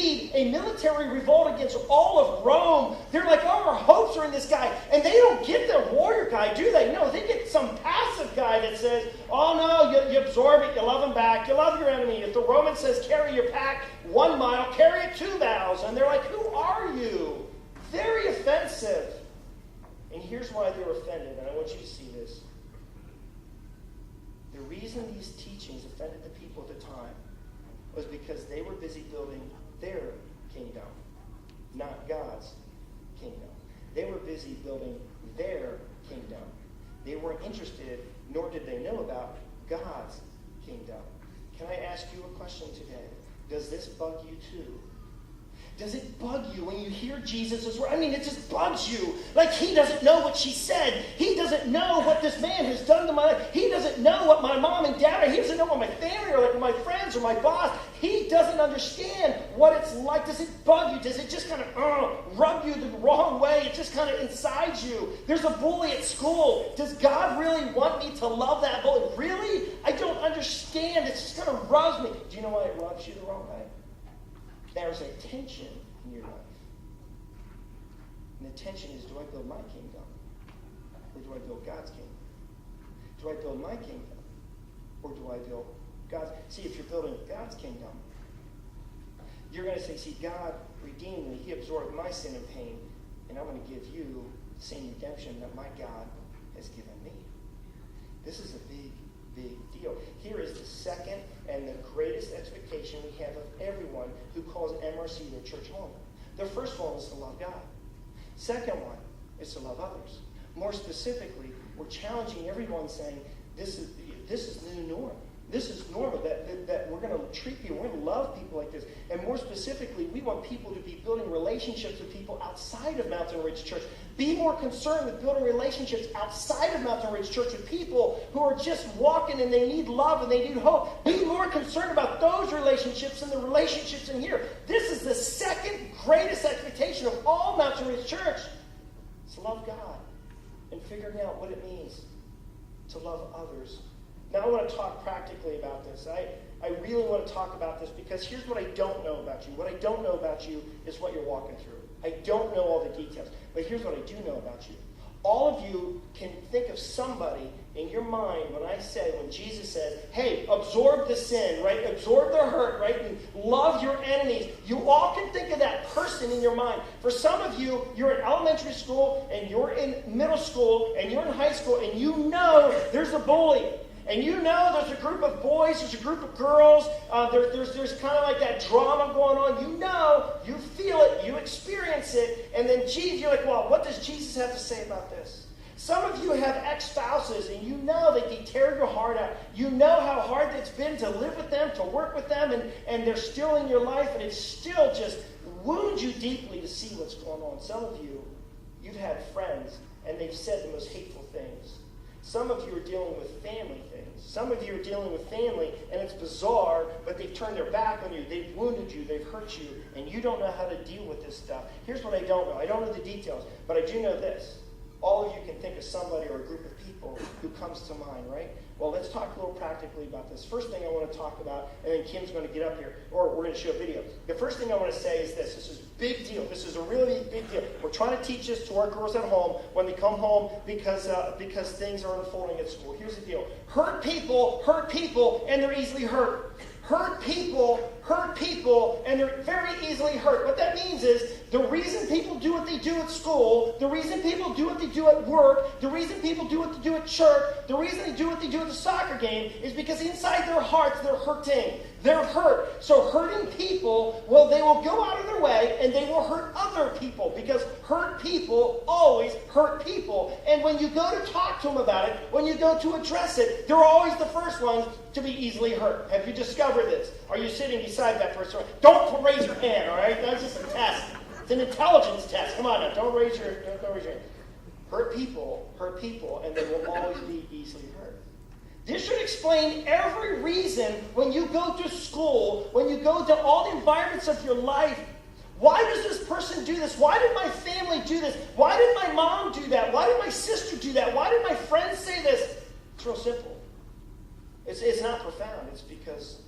lead a military revolt against all of Rome. They're like, oh, our hopes are in this guy. And they don't get their warrior guy, do they? No, they get some passive guy that says, oh, no, you absorb it, you love him back, you love your enemy. If the Roman says carry your pack 1 mile, carry it 2 miles. And they're like, who are you? Very offensive. And here's why they're offended, and I want you to see this. The reason these teachings offended the people at the time was because they were busy building their kingdom, not God's kingdom. They were busy building their kingdom. They weren't interested, nor did they know about God's kingdom. Can I ask you a question today? Does this bug you too? Does it bug you when you hear Jesus' word? I mean, it just bugs you. Like, he doesn't know what she said. He doesn't know what this man has done to my life. He doesn't know what my mom and dad are. He doesn't know what my family are like, or my friends, or my boss. He doesn't understand what it's like. Does it bug you? Does it just kind of rub you the wrong way? It just kind of inside you. There's a bully at school. Does God really want me to love that bully? Really? I don't understand. It just kind of rubs me. Do you know why it rubs you the wrong way? There's a tension in your life. And the tension is, do I build my kingdom? Or do I build God's kingdom? Do I build my kingdom? Or do I build God's? See, if you're building God's kingdom, you're going to say, see, God redeemed me. He absorbed my sin and pain. And I'm going to give you the same redemption that my God has given me. This is a big deal. Here is the second and the greatest expectation we have of everyone who calls MRC their church home. The first one is to love God. Second one is to love others. More specifically, we're challenging everyone saying, this is the new norm. This is normal, that we're going to treat people, we're going to love people like this. And more specifically, we want people to be building relationships with people outside of Mountain Ridge Church. Be more concerned with building relationships outside of Mountain Ridge Church with people who are just walking and they need love and they need hope. Be more concerned about those relationships than the relationships in here. This is the second greatest expectation of all Mountain Ridge Church. It's to love God and figuring out what it means to love others. Now I want to talk practically about this. I really want to talk about this because here's what I don't know about you. What I don't know about you is what you're walking through. I don't know all the details. But here's what I do know about you. All of you can think of somebody in your mind when Jesus says, hey, absorb the sin, right? Absorb the hurt, right? And love your enemies. You all can think of that person in your mind. For some of you, you're in elementary school and you're in middle school and you're in high school and you know there's a bully. And you know there's a group of boys, there's a group of girls, there's kind of like that drama going on. You know, you feel it, you experience it, and then you're like, well, what does Jesus have to say about this? Some of you have ex-spouses, and you know that they tear your heart out. You know how hard it's been to live with them, to work with them, and they're still in your life, and it still just wounds you deeply to see what's going on. Some of you, you've had friends, and they've said the most hateful things. Some of you are dealing with family things. Some of you are dealing with family, and it's bizarre, but they've turned their back on you. They've wounded you. They've hurt you, and you don't know how to deal with this stuff. Here's what I don't know. I don't know the details, but I do know this. All of you can think of somebody or a group of people who comes to mind, right? Well, let's talk a little practically about this. First thing I want to talk about, and then Kim's going to get up here, or we're going to show a video. The first thing I want to say is this. This is a big deal. This is a really big deal. We're trying to teach this to our girls at home when they come home because things are unfolding at school. Here's the deal. Hurt people, and they're easily hurt. Hurt people, and they're very easily hurt. What that means is the reason people do what they do at school, the reason people do what they do at work, the reason people do what they do at church, the reason they do what they do at the soccer game is because inside their hearts they're hurting. They're hurt. So hurting people, well, they will go out of their way and they will hurt other people because hurt people always hurt people. And when you go to talk to them about it, when you go to address it, they're always the first ones to be easily hurt. Have you discovered this? Are you sitting beside that person? Don't raise your hand, all right? That's just a test. It's an intelligence test. Come on now, don't raise your hand. Hurt people, and they will always be easily hurt. This should explain every reason when you go to school, when you go to all the environments of your life. Why does this person do this? Why did my family do this? Why did my mom do that? Why did my sister do that? Why did my friends say this? It's real simple. It's not profound. It's because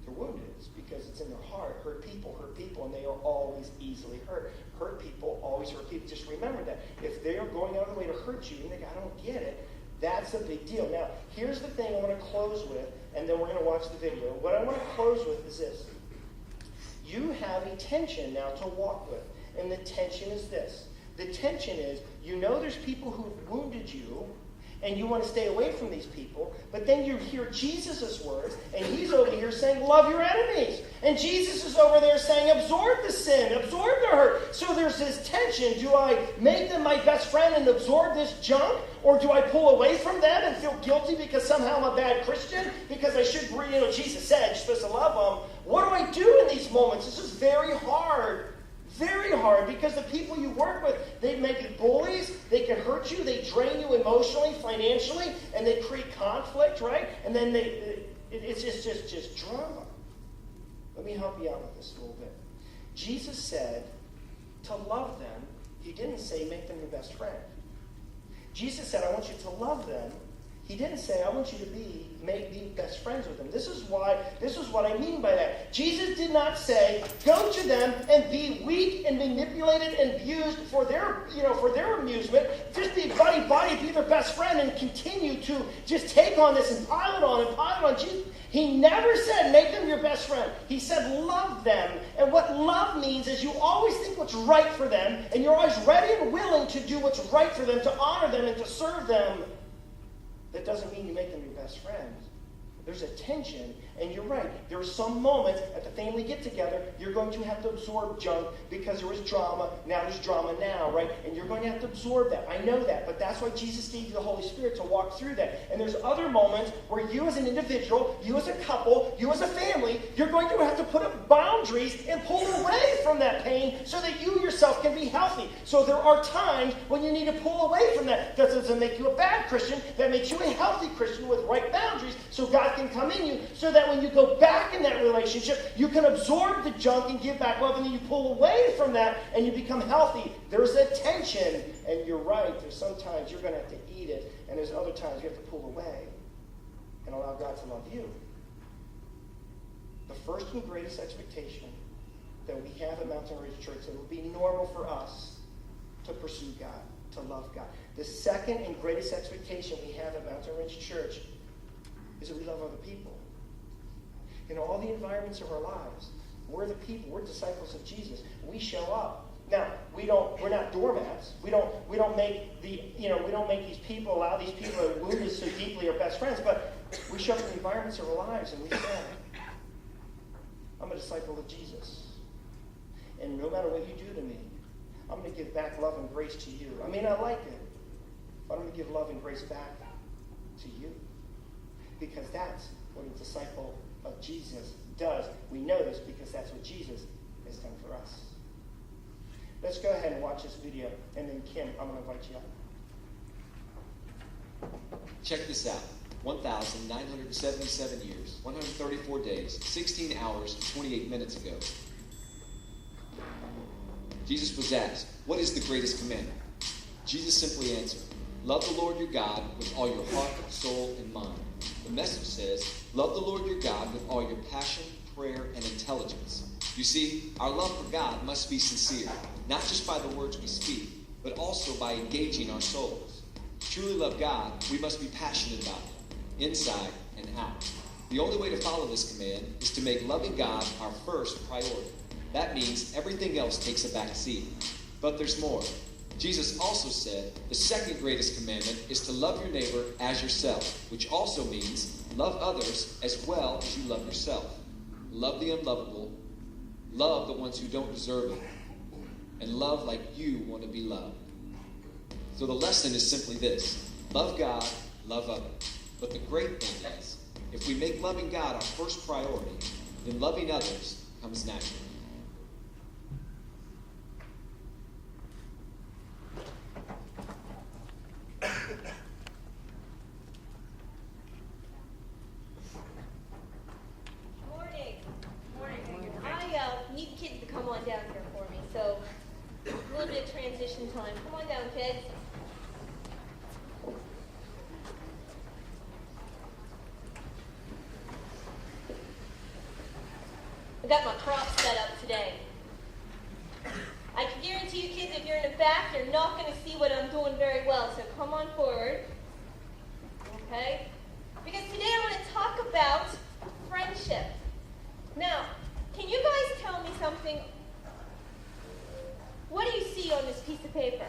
they're wounded. It's because it's in their heart. Hurt people, and they are always easily hurt. Hurt people always hurt people. Just remember that. If they are going out of the way to hurt you, and you think, I don't get it, that's a big deal. Now, here's the thing I want to close with, and then we're going to watch the video. What I want to close with is this. You have a tension now to walk with, and the tension is this. The tension is, you know there's people who've wounded you, and you want to stay away from these people, but then you hear Jesus' words, and he's over here saying, love your enemies. And Jesus is over there saying, absorb the sin, absorb the hurt. So there's this tension. Do I make them my best friend and absorb this junk? Or do I pull away from them and feel guilty because somehow I'm a bad Christian? Because I should, Jesus said you're supposed to love them. What do I do in these moments? This is very hard. Very hard, because the people you work with, they make you bullies, they can hurt you, they drain you emotionally, financially, and they create conflict, right? And then it's just drama. Let me help you out with this a little bit. Jesus said to love them. He didn't say make them your best friend. Jesus said, I want you to love them. He didn't say, I want you to be best friends with them. This is what I mean by that. Jesus did not say, go to them and be weak and manipulated and abused for their amusement. Just be buddy, be their best friend and continue to just take on this and pile it on Jesus. He never said, make them your best friend. He said, love them. And what love means is you always think what's right for them, and you're always ready and willing to do what's right for them, to honor them and to serve them. That doesn't mean you make them your best friend. There's a tension, and you're right. There are some moments at the family get-together, you're going to have to absorb junk because there was drama. Now there's drama now, right? And you're going to have to absorb that. I know that, but that's why Jesus gave you the Holy Spirit to walk through that. And there's other moments where you as an individual, you as a couple, you as a family, you're going to have to put up boundaries and pull away from that pain so that you yourself can be healthy. So there are times when you need to pull away from that. That doesn't make you a bad Christian. That makes you a healthy Christian with right boundaries, so God can come in you, so that when you go back in that relationship, you can absorb the junk and give back love, and then you pull away from that and you become healthy. There's a tension, and you're right. There's sometimes you're going to have to eat it, and there's other times you have to pull away and allow God to love you. The first and greatest expectation that we have at Mountain Ridge Church, that it will be normal for us to pursue God, to love God. The second and greatest expectation we have at Mountain Ridge Church is that we love other people. In all the environments of our lives, we're the people, we're disciples of Jesus. We show up. Now, we're not doormats. We don't make these people, allow these people that are wounded so deeply our best friends, but we show up in the environments of our lives and we say, I'm a disciple of Jesus. And no matter what you do to me, I'm going to give back love and grace to you. I may not like it, but I'm going to give love and grace back to you. Because that's what a disciple of Jesus does. We know this because that's what Jesus has done for us. Let's go ahead and watch this video, and then Kim, I'm going to invite you up. Check this out. 1,977 years, 134 days, 16 hours, 28 minutes ago, Jesus was asked, what is the greatest commandment? Jesus simply answered, love the Lord your God with all your heart, soul, and mind. The Message says, love the Lord your God with all your passion, prayer, and intelligence. You see, our love for God must be sincere, not just by the words we speak, but also by engaging our souls. To truly love God, we must be passionate about Him, inside and out. The only way to follow this command is to make loving God our first priority. That means everything else takes a back seat. But there's more. Jesus also said the second greatest commandment is to love your neighbor as yourself, which also means love others as well as you love yourself. Love the unlovable, love the ones who don't deserve it, and love like you want to be loved. So the lesson is simply this: love God, love others. But the great thing is, if we make loving God our first priority, then loving others comes naturally. Time. Come on down, kids. you're not going to see what I'm doing very well, so come on forward. Okay? Because today I want to talk about friendship. Now, can you guys tell me something? What do you see on this piece of paper?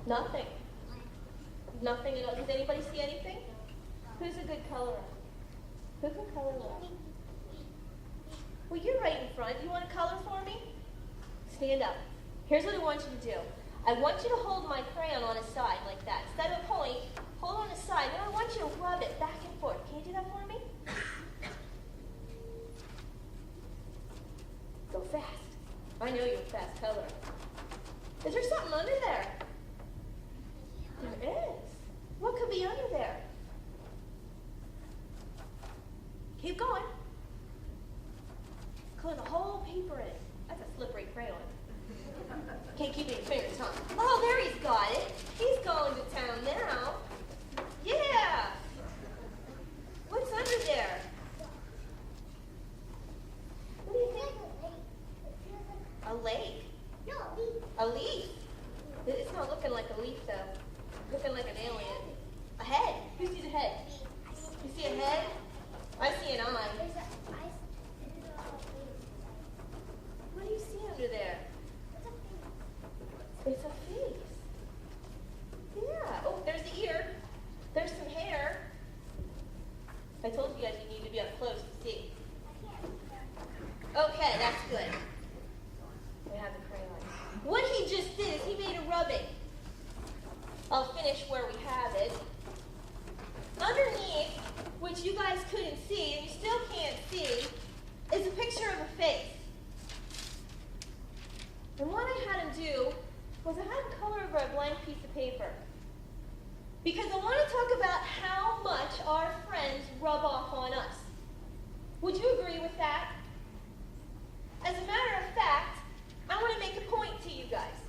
Nothing. Nothing at all. Does anybody see anything? Who's a good colorer? Who can color well? Well, you're right in front. You want to color for me? Stand up. Here's what I want you to do. I want you to hold my crayon on a side like that. Instead of a point, hold on a side. Then I want you to rub it back and forth. Can you do that for me? Go fast. I know you're a fast colorer. Is there something under there? There is. What could be under there? Keep going. Color the whole paper in. That's a slippery crayon. Can't keep it in your fingers, huh? Oh, there he's got it. He's going to town now. Yeah. What's under there? What do you think? A lake. A leaf. It's not looking like a leaf, though. It's looking like an alien. A head. Who sees a head? You see a head? I see an eye. What do you see under there? It's a face. Yeah. Oh, there's the ear. There's some hair. I told you guys you need to be up close to see. Okay, that's good. We have the crayon. What he just did is he made a rubbing. I'll finish where we have it. Underneath, which you guys couldn't see, and you still can't see, is a picture of a face. And what I had him do was I had him color over a blank piece of paper. Because I want to talk about how much our friends rub off on us. Would you agree with that? As a matter of fact, I want to make a point to you guys.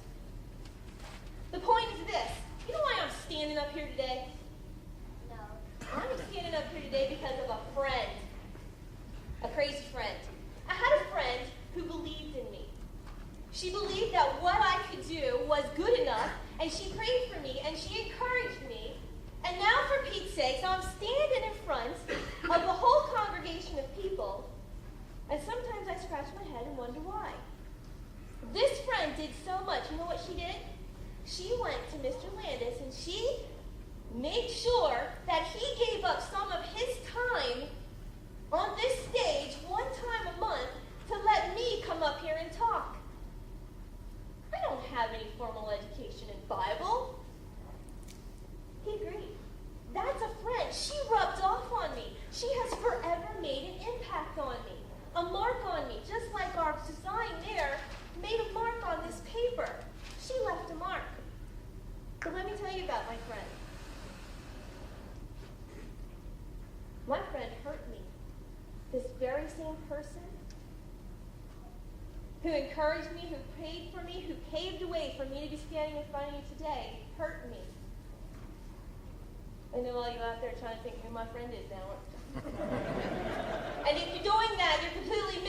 The point is this. You know why I'm standing up here today? No. I'm standing up here today because of a friend. A crazy friend. I had a friend who believed in me. She believed that what I could do was good enough, and she prayed for me, and she encouraged me. And now, for Pete's sake, I'm standing in front of the whole congregation of people, and sometimes I scratch my head and wonder why. This friend did so much. You know what she did? She went to Mr. Landis, and she made sure that he gave up some of his time on this stage one time a month to let me come up here and talk. I don't have any formal education in Bible. He agreed. That's a friend. She rubbed off on me. She has forever made an impact on me, a mark on me, just like our design there made a mark on this paper. She left a mark. But let me tell you about my friend. My friend hurt me. This very same person who encouraged me, who prayed for me, who paved the way for me to be standing in front of you today, hurt me. I know all you out there trying to think who my friend is now. And if you're doing that, you're completely